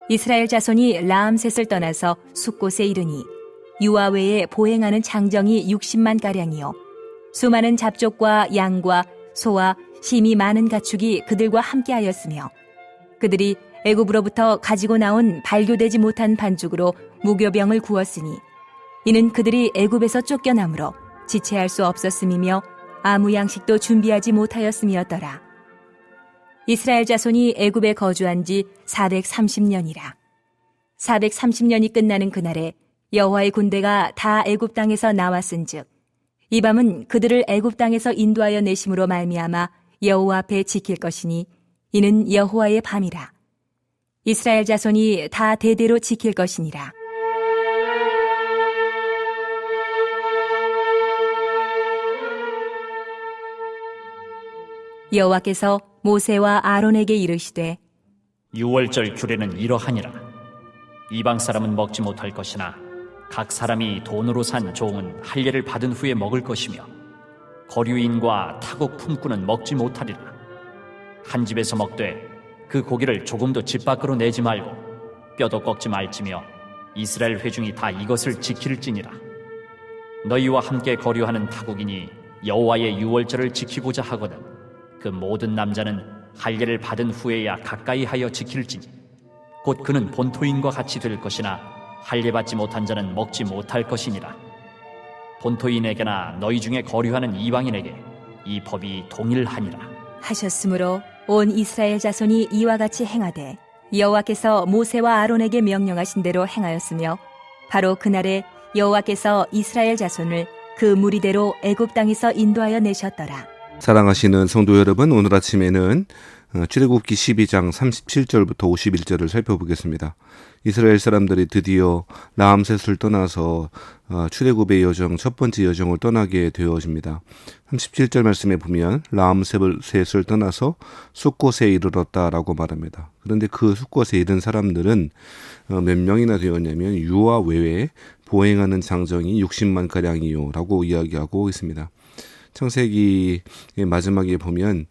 이스라엘 자손이 라암셋을 떠나서 숫곳에 이르니 유아 외에 보행하는 장정이 60만 가량이요 수많은 잡족과 양과 소와 심이 많은 가축이 그들과 함께하였으며 그들이 애굽으로부터 가지고 나온 발교되지 못한 반죽으로 무교병을 구웠으니 이는 그들이 애굽에서 쫓겨나므로 지체할 수 없었음이며 아무 양식도 준비하지 못하였음이었더라. 이스라엘 자손이 애굽에 거주한 지 430년이라. 430년이 끝나는 그날에 여호와의 군대가 다 애굽 땅에서 나왔은즉 이 밤은 그들을 애굽 땅에서 인도하여 내심으로 말미암아 여호와 앞에 지킬 것이니 이는 여호와의 밤이라. 이스라엘 자손이 다 대대로 지킬 것이니라. 여호와께서 모세와 아론에게 이르시되 유월절 규례는 이러하니라. 이방 사람은 먹지 못할 것이나 각 사람이 돈으로 산 종은 할례를 받은 후에 먹을 것이며 거류인과 타국 품꾼은 먹지 못하리라. 한 집에서 먹되 그 고기를 조금도 집 밖으로 내지 말고 뼈도 꺾지 말지며 이스라엘 회중이 다 이것을 지킬지니라. 너희와 함께 거류하는 타국인이 여호와의 유월절을 지키고자 하거든 그 모든 남자는 할례를 받은 후에야 가까이 하여 지킬지니 곧 그는 본토인과 같이 될 것이나 할례 받지 못한 자는 먹지 못할 것이니라. 본토인에게나 너희 중에 거류하는 이방인에게 이 법이 동일하니라 하셨으므로 온 이스라엘 자손이 이와 같이 행하되 여호와께서 모세와 아론에게 명령하신 대로 행하였으며 바로 그날에 여호와께서 이스라엘 자손을 그 무리대로 애굽 땅에서 인도하여 내셨더라. 사랑하시는 성도 여러분, 오늘 아침에는 출애굽기 12장 37절부터 51절을 살펴보겠습니다. 이스라엘 사람들이 드디어 라암셋을 떠나서 출애굽의 여정, 첫 번째 여정을 떠나게 되어집니다. 37절 말씀에 보면 라암셋을 떠나서 숫곳에 이르렀다라고 말합니다. 그런데 그 숫곳에 이른 사람들은 몇 명이나 되었냐면 유아 외에 보행하는 장정이 60만 가량이요 라고 이야기하고 있습니다. 창세기의 마지막에 보면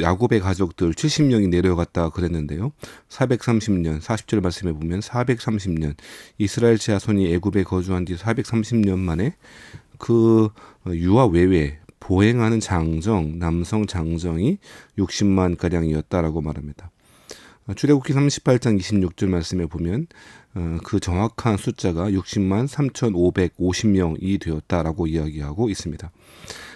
야곱의 가족들 70명이 내려갔다 그랬는데요. 430년 40절 말씀에 보면 430년 이스라엘 자손이 애굽에 거주한 뒤 430년 만에 그 유아 외에 보행하는 장정, 남성 장정이 60만 가량이었다라고 말합니다. 출애굽기 38장 26절 말씀에 보면 그 정확한 숫자가 60만 3,550명이 되었다라고 이야기하고 있습니다.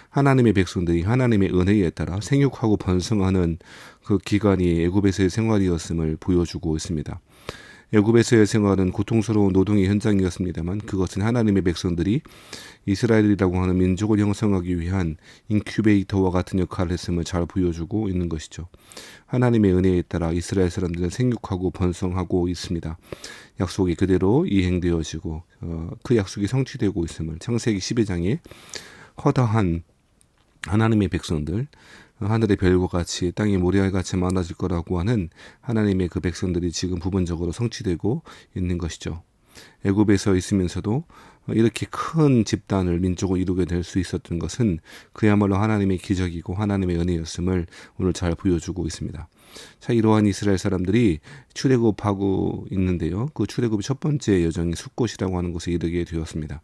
하나님의 백성들이 하나님의 은혜에 따라 생육하고 번성하는 그 기간이 애굽에서의 생활이었음을 보여주고 있습니다. 애굽에서의 생활은 고통스러운 노동의 현장이었습니다만 그것은 하나님의 백성들이 이스라엘이라고 하는 민족을 형성하기 위한 인큐베이터와 같은 역할을 했음을 잘 보여주고 있는 것이죠. 하나님의 은혜에 따라 이스라엘 사람들은 생육하고 번성하고 있습니다. 약속이 그대로 이행되어지고 그 약속이 성취되고 있음을 창세기 12장에 허다한 하나님의 백성들, 하늘의 별과 같이 땅의 모래알같이 많아질 거라고 하는 하나님의 그 백성들이 지금 부분적으로 성취되고 있는 것이죠. 애굽에서 있으면서도 이렇게 큰 집단을 민족을 이루게 될 수 있었던 것은 그야말로 하나님의 기적이고 하나님의 은혜였음을 오늘 잘 보여주고 있습니다. 자, 이러한 이스라엘 사람들이 출애굽하고 있는데요. 그 출애굽의 첫 번째 여정이 숫곳이라고 하는 곳에 이르게 되었습니다.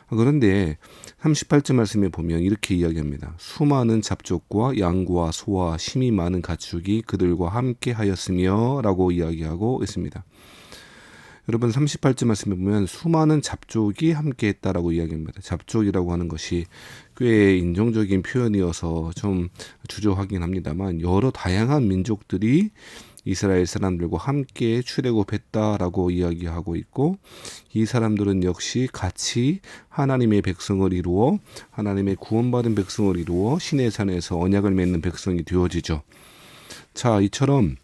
그런데 38절 말씀에 보면 이렇게 이야기합니다. 수많은 잡족과 양과 소와 심이 많은 가축이 그들과 함께 하였으며 라고 이야기하고 있습니다. 여러분 38절 말씀에 보면 수많은 잡족이 함께 했다라고 이야기합니다. 잡족이라고 하는 것이 꽤 인종적인 표현이어서 좀 주저하긴 합니다만 여러 다양한 민족들이 이스라엘 사람들과 함께 출애굽했다라고 이야기하고 있고 이 사람들은 역시 같이 하나님의 백성을 이루어 하나님의 구원받은 백성을 이루어 시내 산에서 언약을 맺는 백성이 되어지죠. 자, 이처럼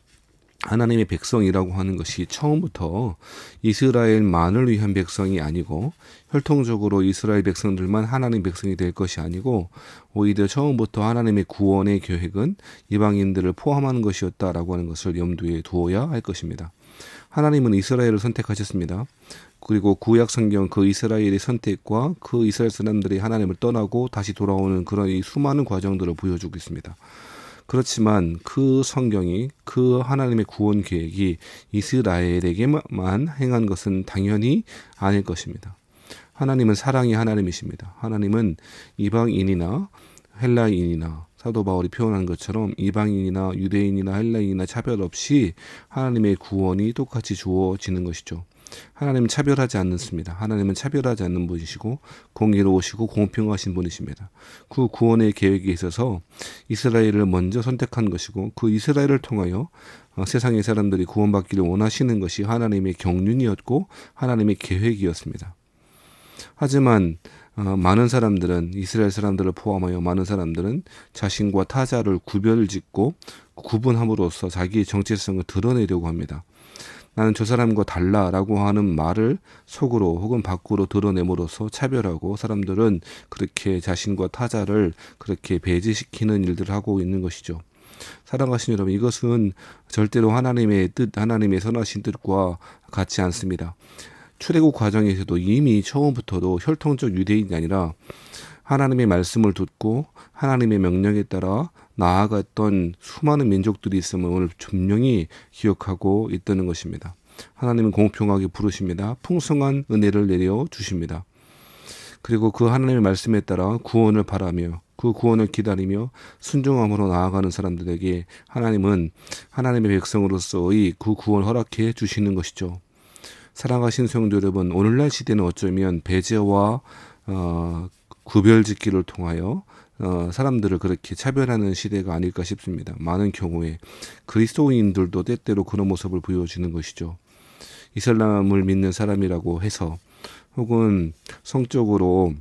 하나님의 백성이라고 하는 것이 처음부터 이스라엘만을 위한 백성이 아니고 혈통적으로 이스라엘 백성들만 하나님 백성이 될 것이 아니고 오히려 처음부터 하나님의 구원의 계획은 이방인들을 포함하는 것이었다라고 하는 것을 염두에 두어야 할 것입니다. 하나님은 이스라엘을 선택하셨습니다. 그리고 구약 성경 그 이스라엘의 선택과 그 이스라엘 사람들이 하나님을 떠나고 다시 돌아오는 그런 이 수많은 과정들을 보여주고 있습니다. 그렇지만 그 성경이 그 하나님의 구원 계획이 이스라엘에게만 행한 것은 당연히 아닐 것입니다. 하나님은 사랑의 하나님이십니다. 하나님은 이방인이나 헬라인이나 사도 바울이 표현한 것처럼 이방인이나 유대인이나 헬라인이나 차별 없이 하나님의 구원이 똑같이 주어지는 것이죠. 하나님은 차별하지 않습니다. 하나님은 차별하지 않는 분이시고 공의로우시고 공평하신 분이십니다. 그 구원의 계획에 있어서 이스라엘을 먼저 선택한 것이고 그 이스라엘을 통하여 세상의 사람들이 구원받기를 원하시는 것이 하나님의 경륜이었고 하나님의 계획이었습니다. 하지만 많은 사람들은 이스라엘 사람들을 포함하여 많은 사람들은 자신과 타자를 구별짓고 구분함으로써 자기의 정체성을 드러내려고 합니다. 나는 저 사람과 달라라고 하는 말을 속으로 혹은 밖으로 드러냄으로써 차별하고 사람들은 그렇게 자신과 타자를 그렇게 배제시키는 일들을 하고 있는 것이죠. 사랑하신 여러분, 이것은 절대로 하나님의 뜻, 하나님의 선하신 뜻과 같지 않습니다. 출애굽 과정에서도 이미 처음부터도 혈통적 유대인이 아니라 하나님의 말씀을 듣고 하나님의 명령에 따라 나아갔던 수많은 민족들이 있음을 오늘 분명히 기억하고 있다는 것입니다. 하나님은 공평하게 부르십니다. 풍성한 은혜를 내려 주십니다. 그리고 그 하나님의 말씀에 따라 구원을 바라며 그 구원을 기다리며 순종함으로 나아가는 사람들에게 하나님은 하나님의 백성으로서의 그 구원을 허락해 주시는 것이죠. 사랑하신 성도 여러분, 오늘날 시대는 어쩌면 배제와 구별짓기를 통하여 사람들을 그렇게 차별하는 시대가 아닐까 싶습니다. 많은 경우에 그리스도인들도 때때로 그런 모습을 보여주는 것이죠. 이슬람을 믿는 사람이라고 해서 혹은 성적으로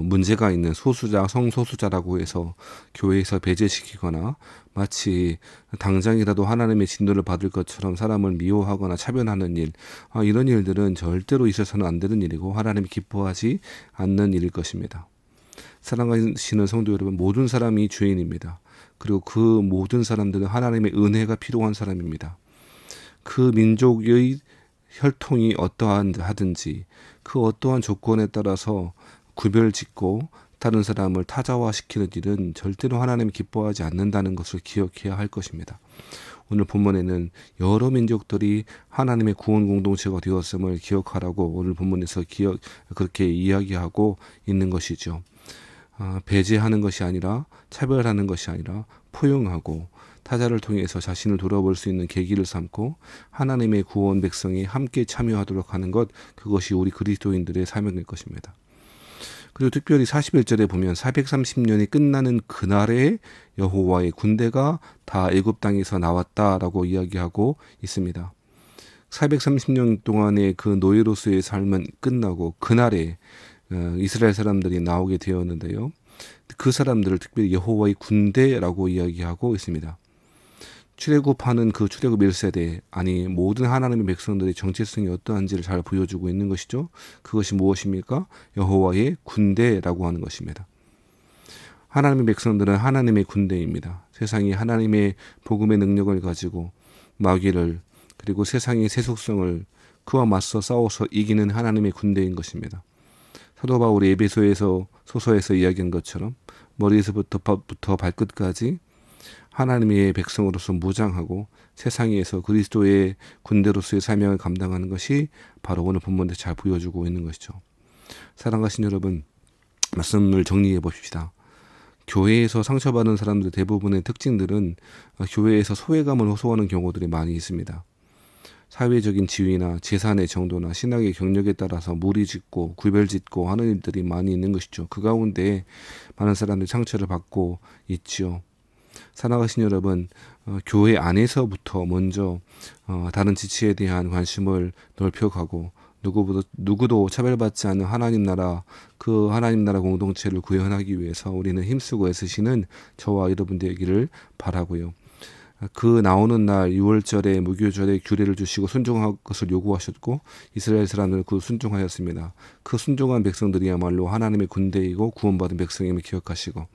문제가 있는 소수자, 성소수자라고 해서 교회에서 배제시키거나 마치 당장이라도 하나님의 진노를 받을 것처럼 사람을 미워하거나 차별하는 일, 이런 일들은 절대로 있어서는 안 되는 일이고 하나님이 기뻐하지 않는 일일 것입니다. 사랑하시는 성도 여러분, 모든 사람이 죄인입니다. 그리고 그 모든 사람들은 하나님의 은혜가 필요한 사람입니다. 그 민족의 혈통이 어떠하든지 그 어떠한 조건에 따라서 구별짓고 다른 사람을 타자화시키는 일은 절대로 하나님이 기뻐하지 않는다는 것을 기억해야 할 것입니다. 오늘 본문에는 여러 민족들이 하나님의 구원 공동체가 되었음을 기억하라고 오늘 본문에서 그렇게 이야기하고 있는 것이죠. 배제하는 것이 아니라 차별하는 것이 아니라 포용하고 타자를 통해서 자신을 돌아볼 수 있는 계기를 삼고 하나님의 구원 백성이 함께 참여하도록 하는 것, 그것이 우리 그리스도인들의 사명일 것입니다. 그리고 특별히 41절에 보면 430년이 끝나는 그날에 여호와의 군대가 다 애굽 땅에서 나왔다라고 이야기하고 있습니다. 430년 동안의 그 노예로서의 삶은 끝나고 그날에 이스라엘 사람들이 나오게 되었는데요. 그 사람들을 특별히 여호와의 군대라고 이야기하고 있습니다. 출애굽하는 그 출애굽 1세대, 아니 모든 하나님의 백성들의 정체성이 어떠한지를 잘 보여주고 있는 것이죠. 그것이 무엇입니까? 여호와의 군대라고 하는 것입니다. 하나님의 백성들은 하나님의 군대입니다. 세상이 하나님의 복음의 능력을 가지고 마귀를 그리고 세상의 세속성을 그와 맞서 싸워서 이기는 하나님의 군대인 것입니다. 사도 바울이 에베소에서 소서에서 이야기한 것처럼 머리에서부터 발끝까지 하나님의 백성으로서 무장하고 세상에서 그리스도의 군대로서의 사명을 감당하는 것이 바로 오늘 본문에 잘 보여주고 있는 것이죠. 사랑하신 여러분, 말씀을 정리해 봅시다. 교회에서 상처받은 사람들 대부분의 특징들은 교회에서 소외감을 호소하는 경우들이 많이 있습니다. 사회적인 지위나 재산의 정도나 신학의 경력에 따라서 무리짓고 구별짓고 하는 일들이 많이 있는 것이죠. 그 가운데 많은 사람들이 상처를 받고 있지요. 사랑하신 여러분, 교회 안에서부터 먼저 다른 지체에 대한 관심을 넓혀가고 누구도 차별받지 않는 하나님 나라, 그 하나님 나라 공동체를 구현하기 위해서 우리는 힘쓰고 애쓰시는 저와 여러분 되기를 바라고요. 그 나오는 날 6월절에 무교절에 규례를 주시고 순종할 것을 요구하셨고 이스라엘 사람들은 그 순종하였습니다. 그 순종한 백성들이야말로 하나님의 군대이고 구원받은 백성임을 기억하시고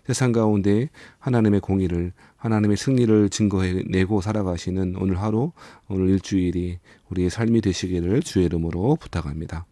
세상 가운데 하나님의 공의를, 하나님의 승리를 증거해내고 살아가시는 오늘 하루, 오늘 일주일이 우리의 삶이 되시기를 주의 이름으로 부탁합니다.